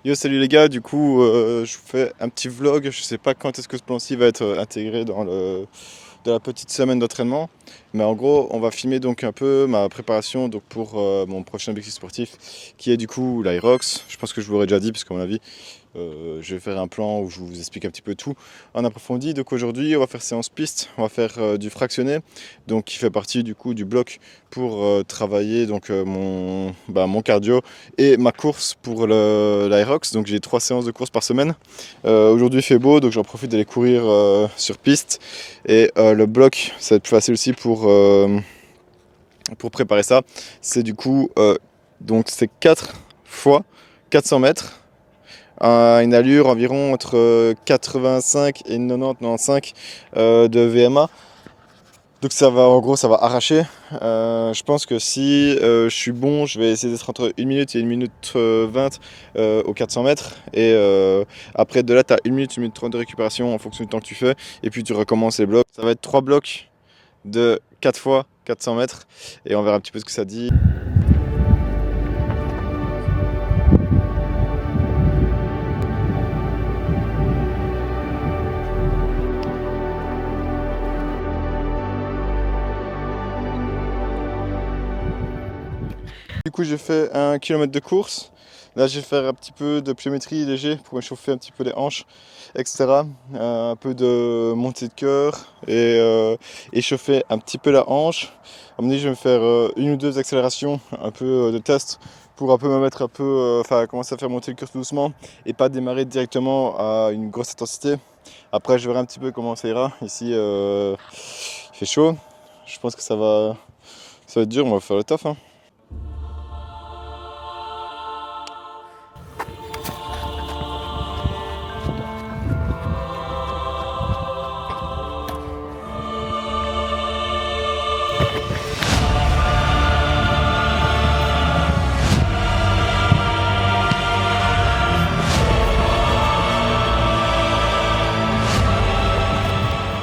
Yo, salut les gars, du coup je vous fais un petit vlog. Je sais pas quand est-ce que ce plan-ci va être intégré dans la petite semaine d'entraînement, mais en gros on va filmer donc un peu ma préparation donc pour mon prochain objectif sportif qui est du coup l'Aerox. Je pense que je vous l'aurais déjà dit parce qu'à mon avis je vais faire un plan où je vous explique un petit peu tout en approfondi. Donc aujourd'hui on va faire séance piste, on va faire du fractionné, donc qui fait partie du coup du bloc pour travailler donc mon cardio et ma course pour l'Aerox. Donc j'ai 3 séances de course par semaine. Aujourd'hui il fait beau, donc j'en profite d'aller courir sur piste, et le bloc ça va être plus facile aussi pour préparer ça. C'est du coup donc c'est 4 fois 400 mètres, une allure environ entre 85 et 90-95 de VMA. Donc ça va, en gros, ça va arracher. Je pense que si je suis bon, je vais essayer d'être entre 1 minute et 1 minute 20 aux 400 mètres. Et après, de là, tu as 1 minute, 1 minute 30 de récupération en fonction du temps que tu fais. Et puis tu recommences les blocs. Ça va être 3 blocs de 4 fois 400 mètres. Et on verra un petit peu ce que ça dit. Du coup, j'ai fait 1 kilomètre de course. Là, je vais faire un petit peu de pliométrie léger pour m'échauffer un petit peu les hanches, etc. Un peu de montée de cœur et échauffer un petit peu la hanche. À mon avis, je vais me faire 1 ou 2 accélérations, un peu de test pour un peu me mettre un peu, commencer à faire monter le cœur tout doucement et pas démarrer directement à une grosse intensité. Après, je verrai un petit peu comment ça ira. Ici, il fait chaud. Je pense que ça va être dur, on va faire le taf, hein.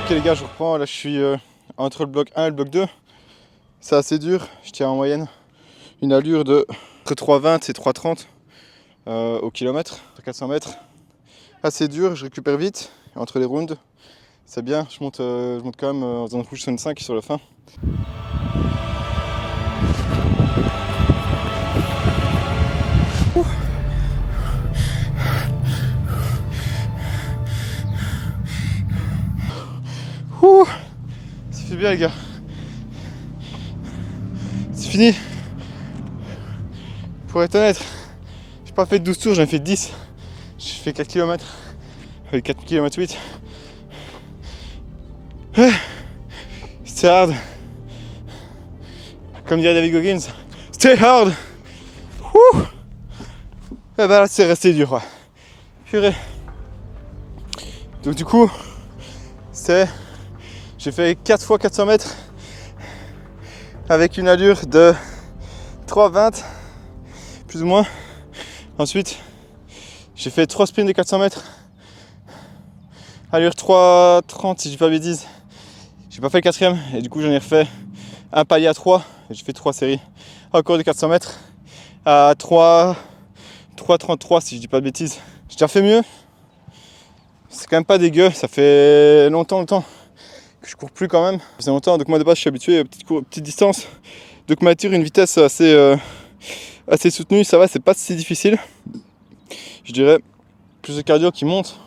Ok les gars, je reprends. Là je suis entre le bloc 1 et le bloc 2. C'est assez dur. Je tiens en moyenne une allure de entre 3,20 et 3,30 au kilomètre, 400 mètres. Assez dur, je récupère vite entre les rounds. C'est bien, je monte quand même en zone rouge 5 sur la fin. Ouh, ça fait bien les gars. C'est fini. Pour être honnête, j'ai pas fait 12 tours, j'en ai fait 10. J'ai fait 4 km. 4 km 8. C'était hard. Comme dirait David Goggins, stay hard. Ouh. Et bah là c'est resté dur, ouais. Purée. Donc du coup, j'ai fait 4 fois 400 mètres avec une allure de 3,20 plus ou moins. Ensuite, j'ai fait 3 sprints de 400 mètres, allure 3,30 si je dis pas de bêtises. J'ai pas fait le quatrième et du coup j'en ai refait un palier à 3 et j'ai fait 3 séries encore de 400 mètres à 3,33 si je dis pas de bêtises. J'ai déjà fait mieux. C'est quand même pas dégueu, ça fait longtemps que je cours plus quand même. Ça fait longtemps, donc moi de base je suis habitué à petite distance. Donc ma tire une vitesse assez soutenue, ça va, c'est pas si difficile. Je dirais plus de cardio qui monte.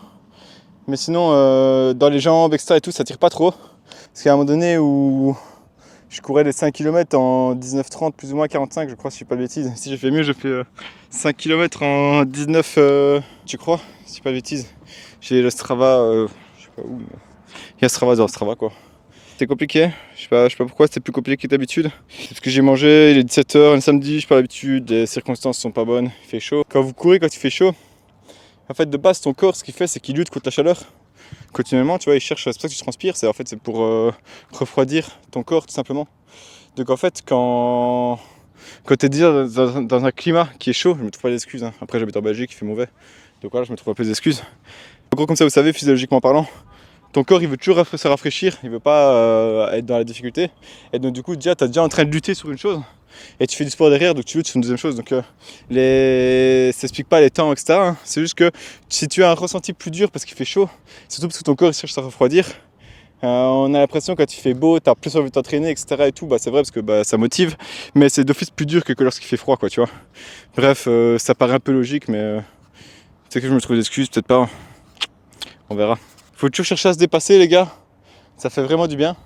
Mais sinon dans les jambes, etc. et tout, ça tire pas trop. Parce qu'à un moment donné où je courais les 5 km en 19,30 plus ou moins 45 je crois si je dis pas de bêtises. Si j'ai fait mieux, j'ai fait 5 km en 19 tu crois, si je dis pas de bêtises. J'ai le Strava, je sais pas où, mais il y a Strava dans Strava quoi. C'était compliqué, je sais pas pourquoi c'était plus compliqué que d'habitude. Parce que j'ai mangé, il est 17h, le samedi, je pas l'habitude, les circonstances sont pas bonnes, il fait chaud. Quand vous courez, quand il fait chaud, en fait de base ton corps ce qu'il fait c'est qu'il lutte contre la chaleur. Continuellement, tu vois, il cherche, c'est pour ça que tu transpires, c'est pour refroidir ton corps tout simplement. Donc en fait quand tu es déjà dans un climat qui est chaud, je me trouve pas d'excuses, hein. Après j'habite en Belgique, il fait mauvais. Donc voilà, je me trouve un peu d'excuses. En gros, comme ça, vous savez, physiologiquement parlant, ton corps il veut toujours se rafraîchir, il veut pas être dans la difficulté. Et donc du coup déjà tu es déjà en train de lutter sur une chose. et tu fais du sport derrière, donc tu fais une deuxième chose. Donc ça s'explique pas les temps, etc. hein. C'est juste que si tu as un ressenti plus dur parce qu'il fait chaud, surtout parce que ton corps il cherche à refroidir, on a l'impression que quand il fait beau, tu as plus envie de t'entraîner, etc. Et tout, bah, c'est vrai parce que bah, ça motive, mais c'est d'office plus dur que lorsqu'il fait froid, quoi, tu vois. Bref, ça paraît un peu logique, mais c'est que je me trouve d'excuses, peut-être pas. On verra. Faut toujours chercher à se dépasser, les gars. Ça fait vraiment du bien.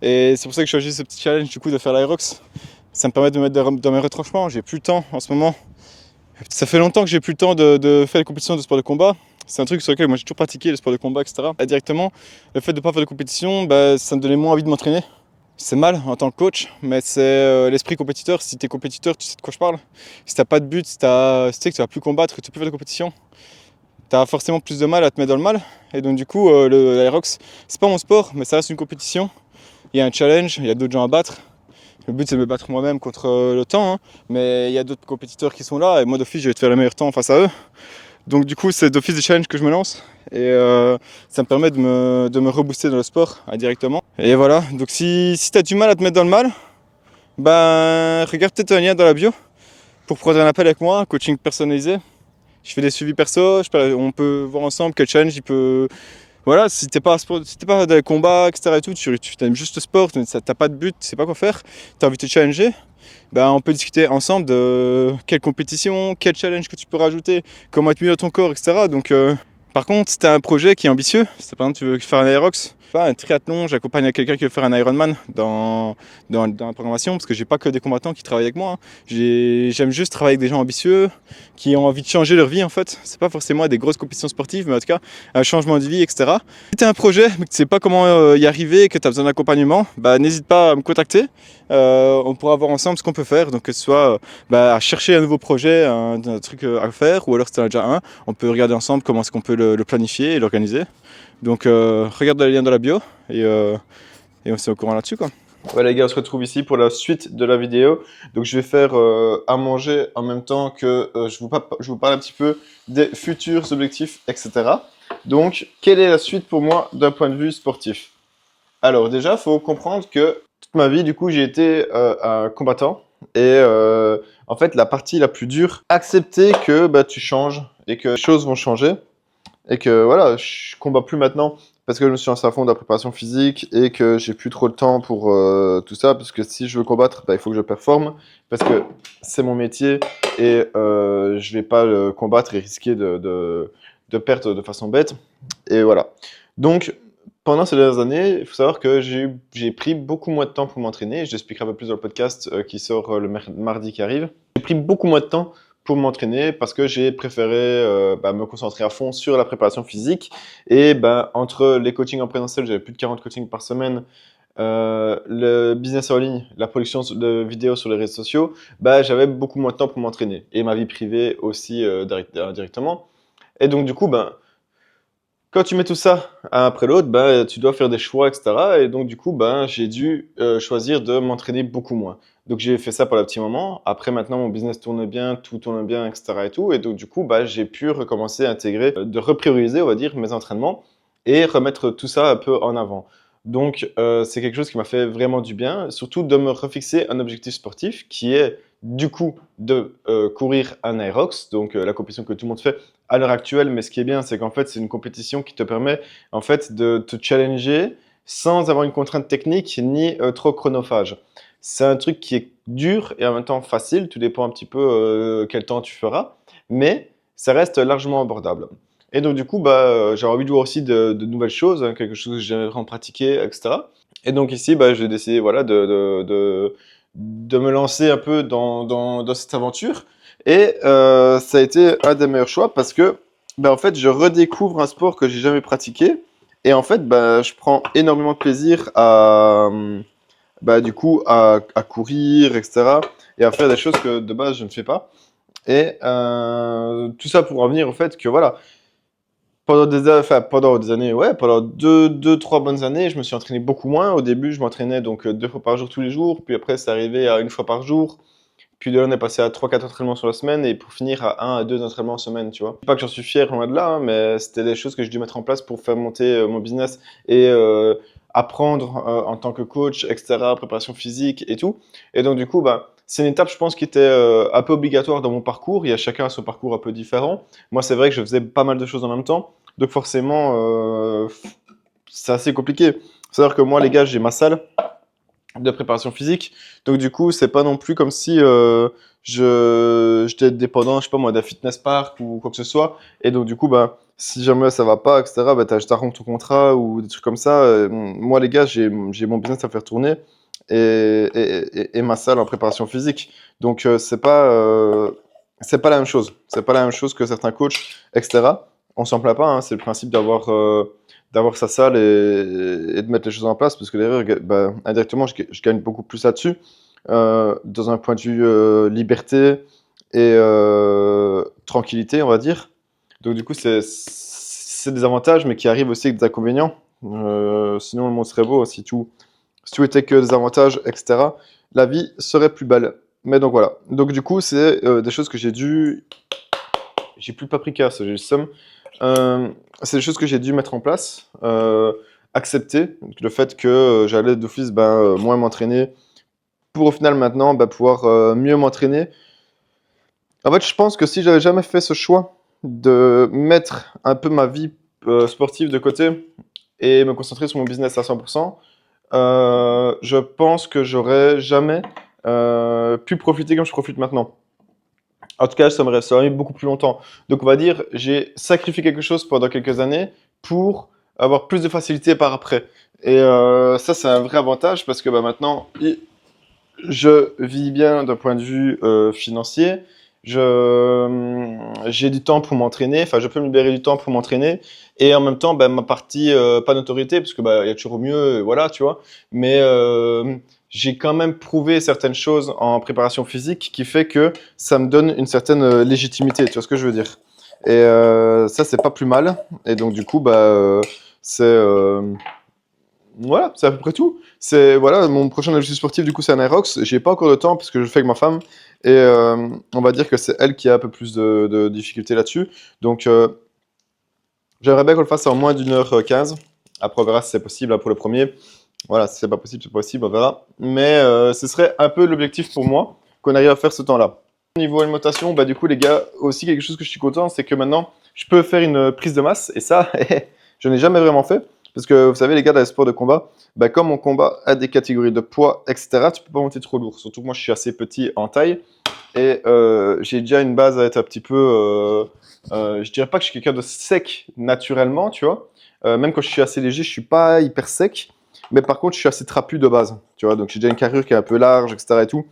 Et c'est pour ça que je choisis ce petit challenge du coup de faire l'Aerox. Ça me permet de me mettre dans mes retranchements. J'ai plus le temps en ce moment. Ça fait longtemps que j'ai plus le temps de faire les compétitions de sport de combat. C'est un truc sur lequel moi j'ai toujours pratiqué le sport de combat, etc. Et directement, le fait de ne pas faire de compétition, bah, ça me donnait moins envie de m'entraîner. C'est mal en tant que coach, mais c'est l'esprit compétiteur. Si tu es compétiteur, tu sais de quoi je parle. Si tu n'as pas de but, si tu sais que tu vas plus combattre, que tu peux faire de compétition, tu as forcément plus de mal à te mettre dans le mal. Et donc du coup, l'Aerox, c'est pas mon sport, mais ça reste une compétition. Il y a un challenge, il y a d'autres gens à battre. Le but c'est de me battre moi-même contre le temps, hein. Mais il y a d'autres compétiteurs qui sont là et moi d'office je vais te faire le meilleur temps face à eux. Donc du coup c'est d'office des challenges que je me lance et ça me permet de me rebooster dans le sport indirectement. Et voilà, donc si tu as du mal à te mettre dans le mal, ben regarde peut-être un lien dans la bio pour prendre un appel avec moi, un coaching personnalisé. Je fais des suivis perso, on peut voir ensemble quel challenge il peut... Voilà, si t'es pas dans les combats, etc. et tout, tu aimes juste le sport, t'as pas de but, tu sais pas quoi faire, t'as envie de te challenger, ben on peut discuter ensemble de quelle compétition, quel challenge que tu peux rajouter, comment être mieux dans ton corps, etc. Donc, par contre, si t'as un projet qui est ambitieux, si par exemple tu veux faire un Aerox, un triathlon, j'accompagne quelqu'un qui veut faire un Ironman dans la programmation, parce que j'ai pas que des combattants qui travaillent avec moi. Hein. J'aime juste travailler avec des gens ambitieux, qui ont envie de changer leur vie en fait. C'est pas forcément des grosses compétitions sportives, mais en tout cas un changement de vie, etc. Si tu as un projet, mais que tu sais pas comment y arriver, que tu as besoin d'accompagnement, bah, n'hésite pas à me contacter. On pourra voir ensemble ce qu'on peut faire. Donc que ce soit à chercher un nouveau projet, un truc à faire, ou alors si tu en as déjà un, on peut regarder ensemble comment est-ce qu'on peut le planifier et l'organiser. Donc regarde le lien dans la bio et on s'est au courant là-dessus quoi. Ouais les gars, on se retrouve ici pour la suite de la vidéo. Donc je vais faire à manger en même temps que je vous parle un petit peu des futurs objectifs, etc. Donc quelle est la suite pour moi d'un point de vue sportif? Alors déjà, il faut comprendre que toute ma vie, du coup, j'ai été un combattant. Et en fait, la partie la plus dure, accepter que bah, tu changes et que les choses vont changer. Et que voilà, je combats plus maintenant parce que je me suis lancé à fond dans la préparation physique et que j'ai plus trop le temps pour tout ça. Parce que si je veux combattre, bah, il faut que je performe parce que c'est mon métier et je vais pas le combattre et risquer de perdre de façon bête. Et voilà. Donc, pendant ces dernières années, il faut savoir que j'ai pris beaucoup moins de temps pour m'entraîner. Je l'expliquerai un peu plus dans le podcast qui sort le mardi qui arrive. J'ai pris beaucoup moins de temps pour m'entraîner parce que j'ai préféré me concentrer à fond sur la préparation physique. Et entre les coachings en présentiel, j'avais plus de 40 coachings par semaine, le business en ligne, la production de vidéos sur les réseaux sociaux, j'avais beaucoup moins de temps pour m'entraîner. Et ma vie privée aussi directement. Et donc du coup, quand tu mets tout ça un après l'autre, tu dois faire des choix, etc. Et donc, du coup, j'ai dû choisir de m'entraîner beaucoup moins. Donc, j'ai fait ça pour un petit moment. Après, maintenant, mon business tourne bien, tout tourne bien, etc. Et tout. Et donc, du coup, j'ai pu recommencer à intégrer, de reprioriser, on va dire, mes entraînements et remettre tout ça un peu en avant. Donc, c'est quelque chose qui m'a fait vraiment du bien, surtout de me refixer un objectif sportif qui est, du coup, de courir un Aerox, donc la compétition que tout le monde fait à l'heure actuelle, mais ce qui est bien, c'est qu'en fait, c'est une compétition qui te permet en fait de te challenger sans avoir une contrainte technique ni trop chronophage. C'est un truc qui est dur et en même temps facile, tout dépend un petit peu quel temps tu feras, mais ça reste largement abordable. Et donc du coup, j'ai envie de voir aussi de nouvelles choses, hein, quelque chose que j'aimerais en pratiquer, etc. Et donc ici, j'ai décidé voilà, de me lancer un peu dans cette aventure. Et ça a été un des meilleurs choix parce que en fait, je redécouvre un sport que j'ai jamais pratiqué. Et en fait, je prends énormément de plaisir du coup, à courir, etc. Et à faire des choses que de base, je ne fais pas. Et tout ça pour en venir au fait que voilà, pendant des années, ouais, pendant deux, trois bonnes années, je me suis entraîné beaucoup moins. Au début, je m'entraînais donc 2 fois par jour tous les jours. Puis après, c'est arrivé à 1 fois par jour. Puis de là, on est passé à 3-4 entraînements sur la semaine et pour finir à 1 à 2 entraînements en semaine, tu vois. Pas que j'en suis fier, loin de là, hein, mais c'était des choses que j'ai dû mettre en place pour faire monter mon business et apprendre en tant que coach, etc., préparation physique et tout. Et donc, du coup, c'est une étape, je pense, qui était un peu obligatoire dans mon parcours. Il y a chacun son parcours un peu différent. Moi, c'est vrai que je faisais pas mal de choses en même temps. Donc forcément, c'est assez compliqué. C'est-à-dire que moi, les gars, j'ai ma salle de préparation physique. Donc du coup, c'est pas non plus comme si j'étais dépendant, je sais pas moi, d'un fitness park ou quoi que ce soit. Et donc du coup, bah, si jamais ça va pas, etc., bah, t'arrêtes ton contrat ou des trucs comme ça. Moi, les gars, j'ai mon business à faire tourner et ma salle en préparation physique. Donc c'est pas la même chose. C'est pas la même chose que certains coachs, etc. On s'en plaint pas, hein, c'est le principe d'avoir sa salle et de mettre les choses en place, parce que derrière, bah, indirectement, je gagne beaucoup plus là-dessus, dans un point de vue liberté et tranquillité, on va dire. Donc du coup, c'est des avantages, mais qui arrivent aussi avec des inconvénients. Sinon, le monde serait beau si tout était que des avantages, etc. La vie serait plus belle. Mais donc voilà. Donc du coup, c'est des choses que j'ai plus le paprika, ça, j'ai le seum. C'est des choses que j'ai dû mettre en place, accepter donc, le fait que j'allais d'office moins m'entraîner pour au final maintenant pouvoir mieux m'entraîner. En fait, je pense que si j'avais jamais fait ce choix de mettre un peu ma vie sportive de côté et me concentrer sur mon business à 100%, je pense que j'aurais jamais pu profiter comme je profite maintenant. En tout cas, ça m'aurait mis beaucoup plus longtemps. Donc, on va dire, j'ai sacrifié quelque chose pendant quelques années pour avoir plus de facilité par après. Et ça, c'est un vrai avantage parce que maintenant, je vis bien d'un point de vue financier. J'ai du temps pour m'entraîner. Enfin, je peux me libérer du temps pour m'entraîner. Et en même temps, ma partie, pas d'autorité, parce que il y a toujours mieux, voilà, tu vois. Mais j'ai quand même prouvé certaines choses en préparation physique qui fait que ça me donne une certaine légitimité. Tu vois ce que je veux dire? Et ça, c'est pas plus mal. Et donc, du coup, c'est voilà, c'est à peu près tout. C'est voilà, mon prochain objectif sportif, du coup, c'est un Aerox. J'ai pas encore de temps parce que je le fais avec ma femme et on va dire que c'est elle qui a un peu plus de difficultés là-dessus. Donc, j'aimerais bien qu'on le fasse en moins d'1h15. Après, on verra si c'est possible là, pour le premier. Voilà, si c'est pas possible, c'est possible, on verra. Mais ce serait un peu l'objectif pour moi qu'on arrive à faire ce temps-là. Niveau alimentation, du coup, les gars, aussi quelque chose que je suis content, c'est que maintenant, je peux faire une prise de masse. Et ça, je n'ai jamais vraiment fait. Parce que vous savez, les gars, dans les sports de combat, comme mon combat a des catégories de poids, etc., tu peux pas monter trop lourd. Surtout que moi, je suis assez petit en taille. Et j'ai déjà une base à être un petit peu. Je dirais pas que je suis quelqu'un de sec naturellement, tu vois. Même quand je suis assez léger, je suis pas hyper sec. Mais par contre, je suis assez trapu de base, tu vois. Donc j'ai déjà une carrure qui est un peu large, etc. et tout.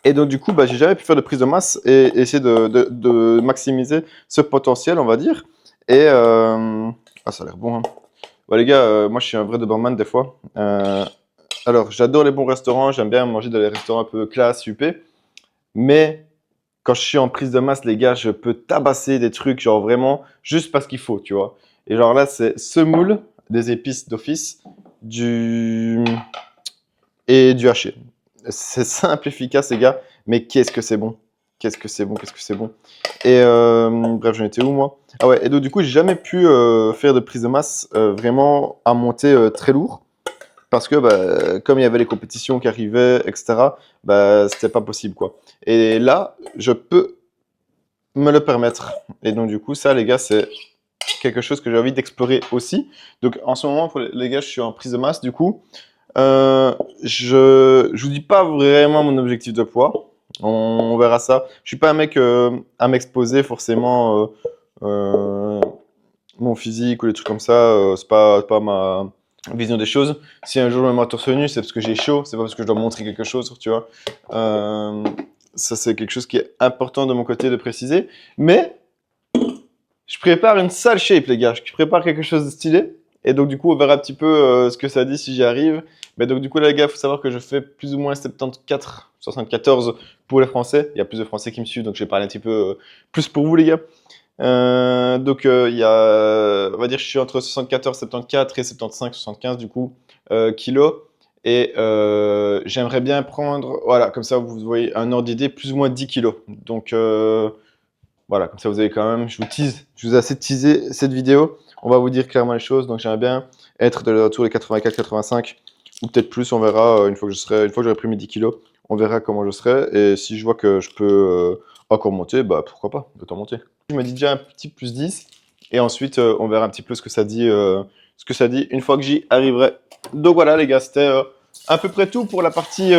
Et donc du coup, j'ai jamais pu faire de prise de masse et essayer de maximiser ce potentiel, on va dire. Et ça a l'air bon, hein. Les gars, moi je suis un vrai Doberman des fois. Alors, j'adore les bons restaurants, j'aime bien manger dans les restaurants un peu classe, UP. Mais quand je suis en prise de masse, les gars, je peux tabasser des trucs, genre vraiment, juste parce qu'il faut, tu vois. Et genre là, c'est semoule, des épices d'office, et du haché. C'est simple, efficace, les gars, mais qu'est-ce que c'est bon. Qu'est-ce que c'est bon, qu'est-ce que c'est bon. Et bref, j'en étais où, moi? Ah ouais, et donc du coup, j'ai jamais pu faire de prise de masse vraiment à monter très lourd. Parce que comme il y avait les compétitions qui arrivaient, etc., c'était pas possible, quoi. Et là, je peux me le permettre. Et donc, du coup, ça, les gars, c'est quelque chose que j'ai envie d'explorer aussi. Donc, en ce moment, pour les gars, je suis en prise de masse, du coup. Je vous dis pas vraiment mon objectif de poids. On verra ça. Je suis pas un mec à m'exposer forcément mon physique ou des trucs comme ça. C'est pas ma vision des choses. Si un jour je me mets torse nu, c'est parce que j'ai chaud, c'est pas parce que je dois montrer quelque chose, tu vois. Ça, c'est quelque chose qui est important de mon côté de préciser. Mais je prépare une sale shape, les gars. Je prépare quelque chose de stylé. Et donc, du coup, on verra un petit peu ce que ça dit si j'y arrive. Mais donc, du coup, les gars, il faut savoir que je fais plus ou moins 74, 74 pour les Français. Il y a plus de Français qui me suivent, donc je vais parler un petit peu plus pour vous, les gars. Donc, il y a, on va dire, je suis entre 74, 74 et 75, 75 du coup, kilos. Et j'aimerais bien prendre, voilà, comme ça vous voyez un ordre d'idée, plus ou moins 10 kilos. Donc voilà, comme ça vous avez quand même, je vous tease, je vous ai assez teasé cette vidéo. On va vous dire clairement les choses. Donc j'aimerais bien être de retour les 84, 85 ou peut-être plus, on verra une fois que j'aurai pris mes 10 kilos, on verra comment je serai. Et si je vois que je peux encore monter, bah pourquoi pas, autant monter. Je me dis déjà un petit plus 10 et ensuite on verra un petit peu ce que ça dit une fois que j'y arriverai. Donc voilà les gars, c'était à peu près tout pour la partie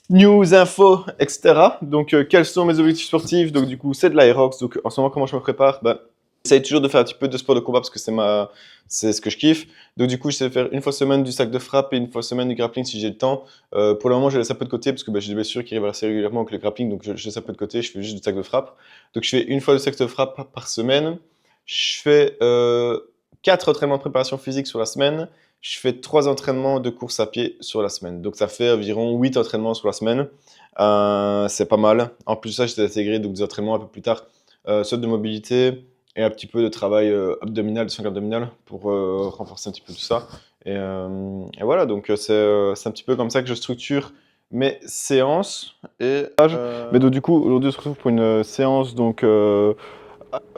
news, info, etc. Donc quels sont mes objectifs sportifs? Donc du coup c'est de l'aérox. Donc en ce moment comment je me prépare? Bah, j'essaye toujours de faire un petit peu de sport de combat parce que c'est ce que je kiffe. Donc du coup j'essaie de faire une fois semaine du sac de frappe et une fois semaine du grappling si j'ai le temps. Pour le moment je laisse un peu de côté parce que bah, j'ai des blessures qui arrivent assez régulièrement avec le grappling, donc je laisse un peu de côté, je fais juste du sac de frappe. Donc je fais une fois le sac de frappe par semaine. Je fais 4 entraînements de préparation physique sur la semaine. Je fais 3 entraînements de course à pied sur la semaine. Donc ça fait environ 8 entraînements sur la semaine. C'est pas mal. En plus de ça, j'étais intégré donc des entraînements un peu plus tard, soit de mobilité et un petit peu de travail abdominal, de sangle abdominale pour renforcer un petit peu tout ça. Et voilà, donc c'est un petit peu comme ça que je structure mes séances. Mais donc du coup, aujourd'hui, on se retrouve pour une séance donc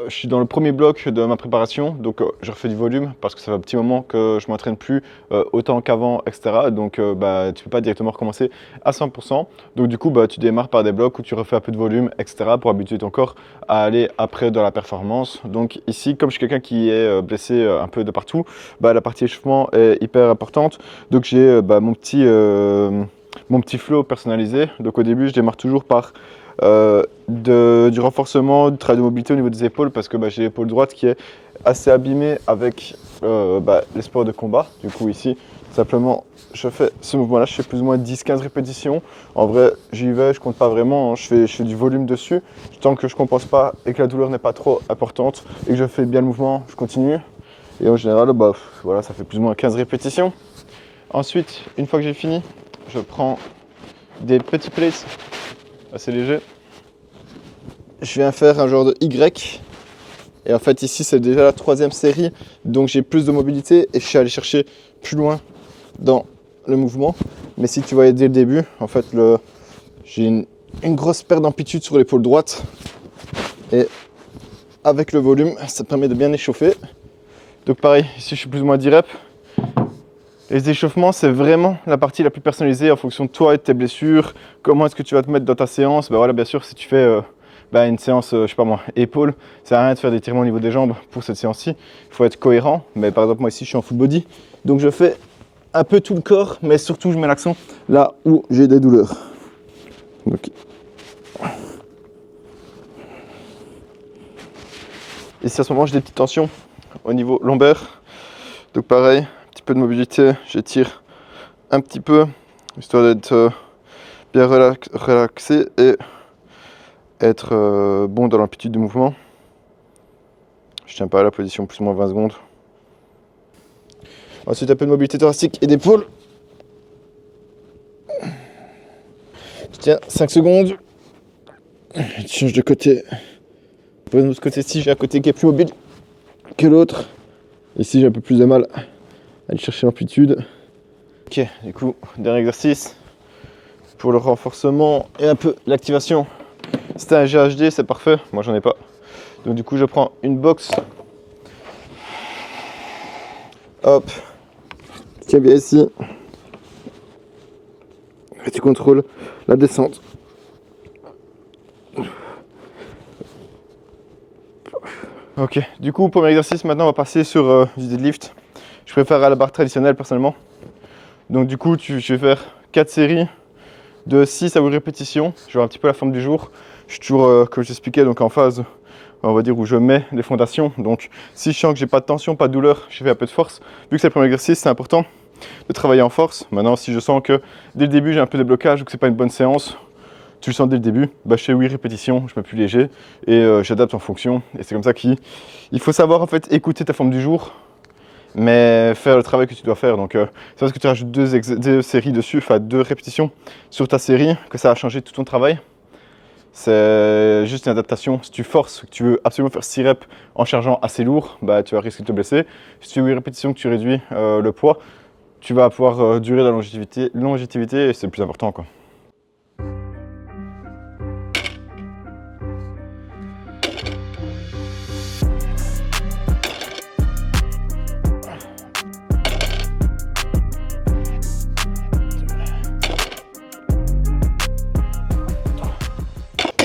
je suis dans le premier bloc de ma préparation, donc je refais du volume parce que ça fait un petit moment que je m'entraîne plus autant qu'avant, etc. Donc bah, tu peux pas directement recommencer à 100%. Donc du coup, bah, tu démarres par des blocs où tu refais un peu de volume, etc. pour habituer ton corps à aller après dans la performance. Donc ici, comme je suis quelqu'un qui est blessé un peu de partout, bah, la partie échauffement est hyper importante. Donc j'ai bah, mon petit flow personnalisé. Donc au début, je démarre toujours par du renforcement, du travail de mobilité au niveau des épaules parce que bah, j'ai l'épaule droite qui est assez abîmée avec les sports de combat. Du coup ici, simplement, je fais ce mouvement-là, je fais plus ou moins 10-15 répétitions. En vrai, j'y vais, je compte pas vraiment, hein. Je fais du volume dessus. Tant que je compense pas et que la douleur n'est pas trop importante et que je fais bien le mouvement, je continue. Et en général, bah, voilà, ça fait plus ou moins 15 répétitions. Ensuite, une fois que j'ai fini, je prends des petits plates assez léger. Je viens faire un genre de Y. Et en fait ici c'est déjà la 3e série. Donc j'ai plus de mobilité et je suis allé chercher plus loin dans le mouvement. Mais si tu voyais dès le début, en fait j'ai une grosse perte d'amplitude sur l'épaule droite. Et avec le volume, ça permet de bien échauffer. Donc pareil, ici je suis plus ou moins 10 reps. Les échauffements, c'est vraiment la partie la plus personnalisée en fonction de toi et de tes blessures. Comment est-ce que tu vas te mettre dans ta séance? Bah voilà, bien sûr, si tu fais une séance, je sais pas moi, épaules, ça sert à rien de faire des étirements au niveau des jambes pour cette séance-ci. Il faut être cohérent. Mais par exemple, moi ici, je suis en full body. Donc je fais un peu tout le corps, mais surtout, je mets l'accent là où j'ai des douleurs. Donc. Ici, à ce moment, j'ai des petites tensions au niveau lombaire. Donc pareil. Peu de mobilité, j'étire un petit peu histoire d'être bien relaxé et être bon dans l'amplitude du mouvement. Je tiens pas à la position plus ou moins 20 secondes. Ensuite un peu de mobilité thoracique et d'épaule. Je tiens 5 secondes. Je change de côté. Pour l'autre côté-ci, j'ai un côté qui est plus mobile que l'autre. Ici j'ai un peu plus de mal aller chercher l'amplitude. Ok, du coup, dernier exercice pour le renforcement et un peu l'activation. C'était un GHD, c'est parfait. Moi, j'en ai pas. Donc, du coup, je prends une box. Hop. Tiens bien ici. Et tu contrôles la descente. Ok, du coup, premier exercice, maintenant, on va passer sur du deadlift. Je préfère à la barre traditionnelle personnellement. Donc du coup, je vais faire 4 séries de 6 à 8 répétitions. Je vais voir un petit peu la forme du jour. Je suis toujours, comme je t'expliquais, donc en phase, on va dire, où je mets les fondations. Donc si je sens que j'ai pas de tension, pas de douleur, je fais un peu de force. Vu que c'est le premier exercice, c'est important de travailler en force. Maintenant, si je sens que dès le début, j'ai un peu de blocage ou que c'est pas une bonne séance, tu le sens dès le début, bah, je fais 8 répétitions, je mets plus léger et j'adapte en fonction. Et c'est comme ça qu'il faut savoir en fait écouter ta forme du jour, mais faire le travail que tu dois faire. Donc c'est parce que tu rajoutes deux séries dessus, enfin 2 répétitions sur ta série, que ça a changé tout ton travail. C'est juste une adaptation. Si tu forces, que tu veux absolument faire 6 reps en chargeant assez lourd, bah, tu vas risquer de te blesser. Si tu fais 8 répétitions, que tu réduis le poids, tu vas pouvoir durer la longévité et c'est le plus important, quoi.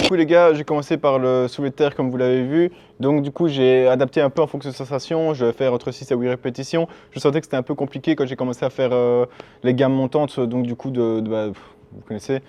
coup les gars, j'ai commencé par le soulevé de terre comme vous l'avez vu. Donc du coup j'ai adapté un peu en fonction de sensation. Je vais faire entre 6 à 8 répétitions. Je sentais que c'était un peu compliqué quand j'ai commencé à faire les gammes montantes. Donc du coup, vous connaissez.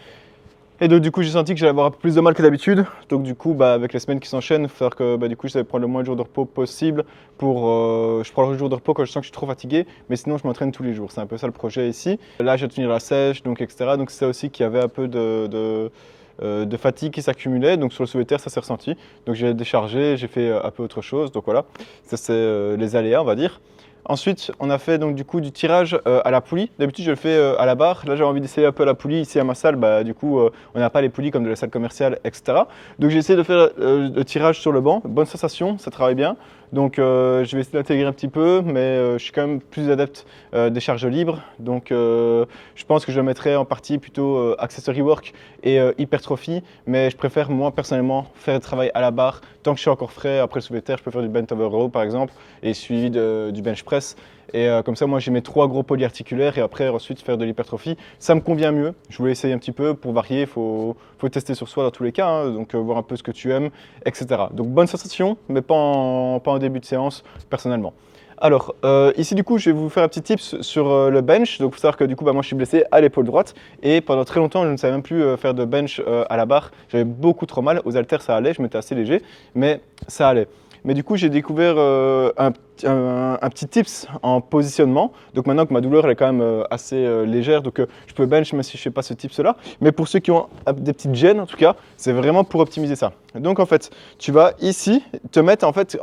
Et donc du coup j'ai senti que j'allais avoir un peu plus de mal que d'habitude. Donc du coup avec les semaines qui s'enchaînent, il faut faire que du coup je savais prendre le moins de jours de repos possible. Je prends le jour de repos quand je sens que je suis trop fatigué, mais sinon je m'entraîne tous les jours. C'est un peu ça le projet ici. Là je vais tenir la sèche, donc etc. Donc c'est ça aussi qu'il y avait un peu de fatigue qui s'accumulait. Donc sur le soulevé de terre ça s'est ressenti. Donc j'ai déchargé, j'ai fait un peu autre chose. Donc voilà, ça c'est les aléas on va dire. Ensuite, on a fait donc du coup du tirage à la poulie. D'habitude, je le fais à la barre. Là, j'ai envie d'essayer un peu à la poulie ici à ma salle. Du coup, on n'a pas les poulies comme de la salle commerciale, etc. Donc, j'ai essayé de faire le tirage sur le banc. Bonne sensation, ça travaille bien. Donc, je vais essayer d'intégrer un petit peu, mais je suis quand même plus adepte des charges libres. Donc, je pense que je mettrai en partie plutôt accessory work et hypertrophie. Mais je préfère, moi, personnellement, faire le travail à la barre. Tant que je suis encore frais, après le soulevé de terre, je peux faire du bent over row, par exemple, et suivi du bench press. Et comme ça, moi, j'ai mes 3 gros polyarticulaires et après, ensuite, faire de l'hypertrophie. Ça me convient mieux. Je voulais essayer un petit peu pour varier. Il faut tester sur soi dans tous les cas, hein, donc voir un peu ce que tu aimes, etc. Donc, bonne sensation, mais pas en début de séance, personnellement. Alors, ici, du coup, je vais vous faire un petit tips sur le bench. Donc, il faut savoir que du coup, moi, je suis blessé à l'épaule droite. Et pendant très longtemps, je ne savais même plus faire de bench à la barre. J'avais beaucoup trop mal. Aux haltères, ça allait. Je m'étais assez léger, mais ça allait. Mais du coup, j'ai découvert un petit tips en positionnement. Donc maintenant que ma douleur elle est quand même assez légère, donc je peux bench même si je ne fais pas ce tips-là. Mais pour ceux qui ont des petites gênes, en tout cas, c'est vraiment pour optimiser ça. Donc en fait, tu vas ici te mettre en fait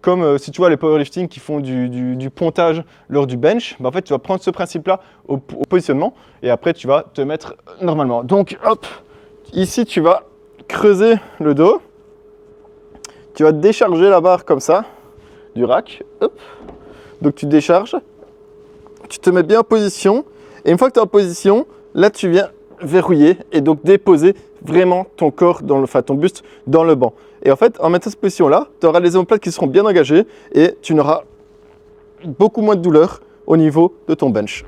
comme si tu vois les powerlifting qui font du pontage lors du bench, en fait tu vas prendre ce principe-là au positionnement et après tu vas te mettre normalement. Donc hop, ici tu vas creuser le dos. Tu vas décharger la barre comme ça, du rack. Hop. Donc tu décharges, tu te mets bien en position. Et une fois que tu es en position, là tu viens verrouiller et donc déposer vraiment ton corps, ton buste dans le banc. Et en fait, en mettant cette position-là, tu auras les omoplates qui seront bien engagées et tu n'auras beaucoup moins de douleur au niveau de ton bench.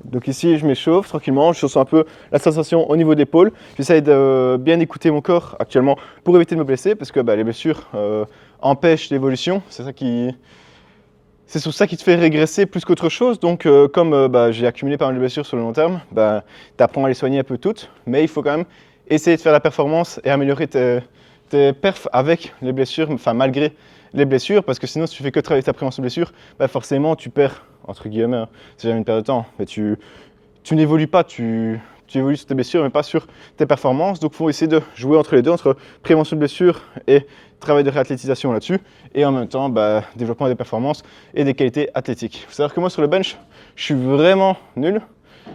Donc ici, je m'échauffe tranquillement, je sens un peu la sensation au niveau d'épaule. J'essaye de bien écouter mon corps actuellement pour éviter de me blesser parce que les blessures empêchent l'évolution. C'est sur ça qui te fait régresser plus qu'autre chose. Donc comme j'ai accumulé pas mal de blessures sur le long terme, tu apprends à les soigner un peu toutes. Mais il faut quand même essayer de faire la performance et améliorer tes perfs avec les blessures, enfin malgré les blessures, parce que sinon si tu fais que travailler ta prévention de blessures, forcément tu perds, entre guillemets, hein, c'est jamais une perte de temps, mais tu n'évolues pas, tu évolues sur tes blessures mais pas sur tes performances, donc il faut essayer de jouer entre les deux, entre prévention de blessures et travail de réathlétisation là-dessus, et en même temps développement des performances et des qualités athlétiques. Il faut savoir que moi sur le bench, je suis vraiment nul,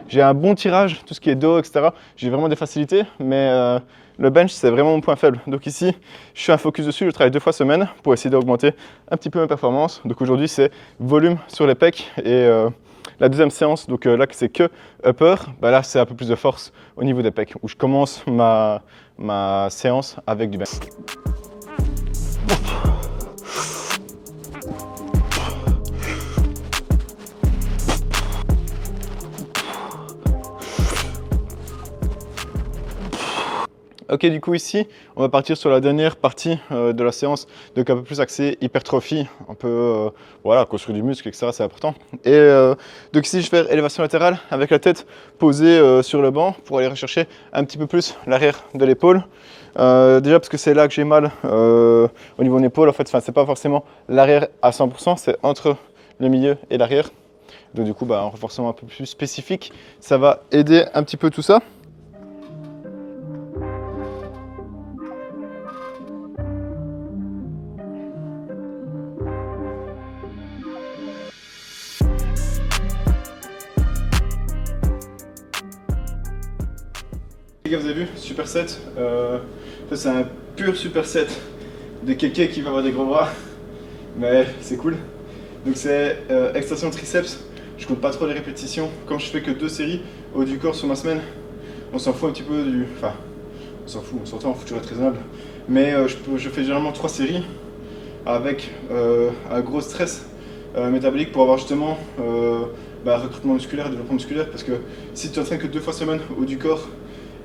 j'ai un bon tirage, tout ce qui est dos, etc. J'ai vraiment des facilités, mais le bench, c'est vraiment mon point faible. Donc ici, je suis un focus dessus, je travaille 2 fois semaine pour essayer d'augmenter un petit peu mes performances. Donc aujourd'hui, c'est volume sur les pecs et la deuxième séance, donc là, c'est que upper. Là, c'est un peu plus de force au niveau des pecs où je commence ma séance avec du bench. Ok, du coup ici, on va partir sur la dernière partie de la séance, donc un peu plus axée hypertrophie, un peu construire du muscle, etc. C'est important. Et donc ici, je vais faire élévation latérale avec la tête posée sur le banc pour aller rechercher un petit peu plus l'arrière de l'épaule. Déjà parce que c'est là que j'ai mal au niveau de l'épaule. En fait, c'est pas forcément l'arrière à 100%, c'est entre le milieu et l'arrière. Donc du coup, un renforcement un peu plus spécifique, ça va aider un petit peu tout ça. Les gars, vous avez vu, superset, ça c'est un pur superset de quelqu'un qui va avoir des gros bras, mais c'est cool. Donc c'est extension triceps je compte pas trop les répétitions. Comme je fais que 2 séries haut du corps sur ma semaine, on s'en fout un petit peu du... Enfin, on s'en fout, on faut toujours être raisonnable. Mais je fais généralement 3 séries avec un gros stress métabolique pour avoir justement recrutement musculaire, développement musculaire. Parce que si tu entraînes que 2 fois semaine haut du corps,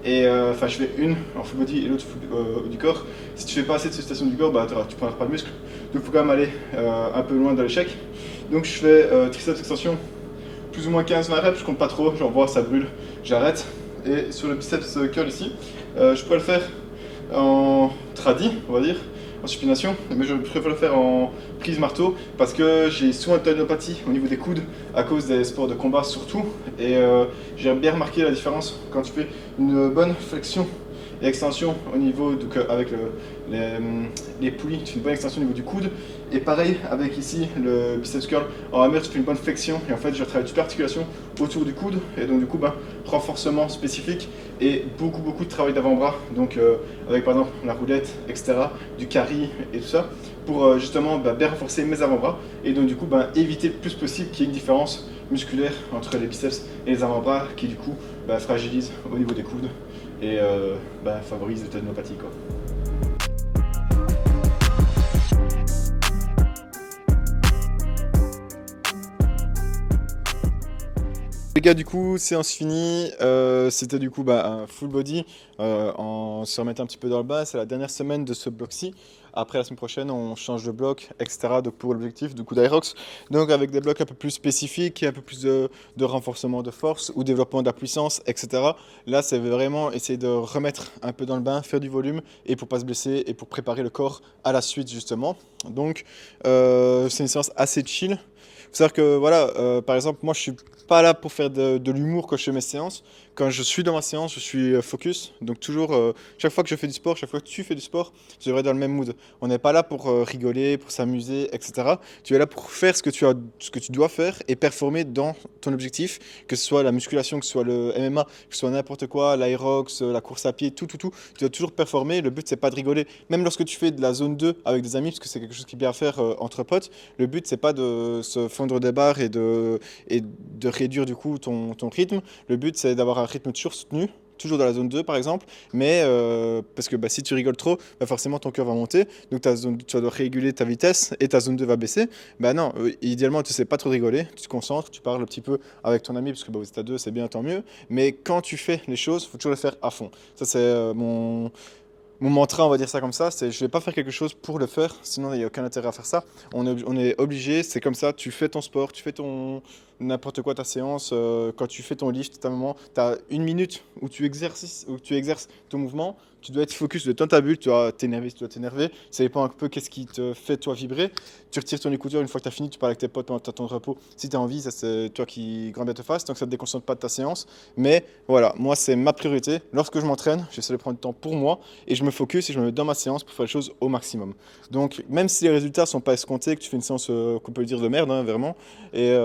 et je fais une en full body et l'autre haut du corps, si tu fais pas assez de sollicitation du corps, tu prendras pas de muscle. Donc il faut quand même aller un peu loin dans l'échec. Donc je fais triceps extension, plus ou moins 15-20 reps, je compte pas trop, j'en vois ça brûle, j'arrête. Et sur le biceps curl ici, je pourrais le faire en tradi, on va dire, en supination, mais je préfère le faire en prise marteau parce que j'ai souvent une tendinopathie au niveau des coudes à cause des sports de combat surtout. Et j'ai bien remarqué la différence quand tu fais une bonne flexion et extension au niveau, donc avec les poulies, tu fais une bonne extension au niveau du coude. Et pareil avec ici le biceps curl en hammer, tu fais une bonne flexion et en fait je travaille toute l'articulation autour du coude et donc du coup renforcement spécifique et beaucoup de travail d'avant-bras, donc avec par exemple la roulette, etc., du carry et tout ça pour justement bien renforcer mes avant-bras et donc du coup éviter le plus possible qu'il y ait une différence musculaire entre les biceps et les avant-bras qui du coup fragilise au niveau des coudes et favorise les tendinopathies quoi. Les gars, du coup, séance finie. C'était du coup un full body. On se remettait un petit peu dans le bas. C'est la dernière semaine de ce bloc-ci. Après, la semaine prochaine, on change de bloc, etc. Donc, pour l'objectif du coup d'Aerox. Donc, avec des blocs un peu plus spécifiques et un peu plus de renforcement de force ou développement de la puissance, etc. Là, c'est vraiment essayer de remettre un peu dans le bain, faire du volume et pour pas se blesser et pour préparer le corps à la suite, justement. Donc, c'est une séance assez chill. Faut savoir que, voilà, par exemple, moi, je suis pas là pour faire de l'humour quand je fais mes séances. Quand je suis dans ma séance, je suis focus. Donc toujours, chaque fois que je fais du sport, chaque fois que tu fais du sport, tu devrais être dans le même mood. On n'est pas là pour rigoler, pour s'amuser, etc. Tu es là pour faire ce que tu dois faire et performer dans ton objectif, que ce soit la musculation, que ce soit le MMA, que ce soit n'importe quoi, l'aérox, la course à pied, tout. Tu dois toujours performer. Le but, c'est pas de rigoler. Même lorsque tu fais de la zone 2 avec des amis, parce que c'est quelque chose qui est bien à faire entre potes, le but, c'est pas de se fondre des barres et de réduire du coup ton rythme. Le but, c'est d'avoir un rythme toujours soutenu, toujours dans la zone 2 par exemple, mais parce que si tu rigoles trop, forcément ton cœur va monter, donc tu dois réguler ta vitesse et ta zone 2 va baisser. Non, idéalement tu sais pas trop rigoler, tu te concentres, tu parles un petit peu avec ton ami, parce que vous êtes à deux, c'est bien, tant mieux, mais quand tu fais les choses, il faut toujours les faire à fond. Ça c'est mon mantra, on va dire ça comme ça, c'est je vais pas faire quelque chose pour le faire, sinon il n'y a aucun intérêt à faire ça. On est obligé, c'est comme ça, tu fais ton sport, tu fais ton n'importe quoi ta séance, quand tu fais ton lift, tu as une minute où tu exerces ton mouvement, tu dois être focus de ta bulle, tu dois t'énerver si tu dois t'énerver, ça dépend un peu qu'est-ce qui te fait toi vibrer. Tu retires ton écouteur une fois que tu as fini, tu parles avec tes potes pendant ton temps de repos, si tu as envie, ça c'est toi qui grand bien te fasse, donc ça te déconcentre pas de ta séance. Mais voilà, moi c'est ma priorité, lorsque je m'entraîne, j'essaie de prendre du temps pour moi et je me focus et je me mets dans ma séance pour faire les choses au maximum. Donc même si les résultats sont pas escomptés, que tu fais une séance qu'on peut dire de merde, vraiment, et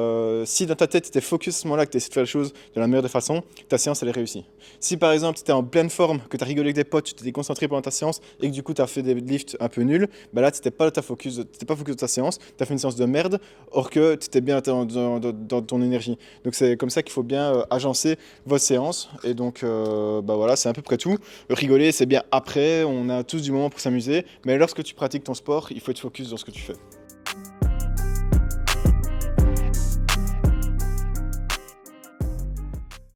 si dans ta tête tu étais focus à ce moment-là, que tu essaies de faire les choses de la meilleure des façons, ta séance elle est réussie. Si par exemple tu étais en pleine forme, que tu as rigolé avec des potes, tu t'étais concentré pendant ta séance et que du coup tu as fait des lifts un peu nuls, là tu n'étais pas focus de ta séance, tu as fait une séance de merde, or que tu étais bien dans ton énergie. Donc c'est comme ça qu'il faut bien agencer vos séances. Et donc voilà, c'est à peu près tout. Rigoler c'est bien après, on a tous du moment pour s'amuser, mais lorsque tu pratiques ton sport, il faut être focus dans ce que tu fais.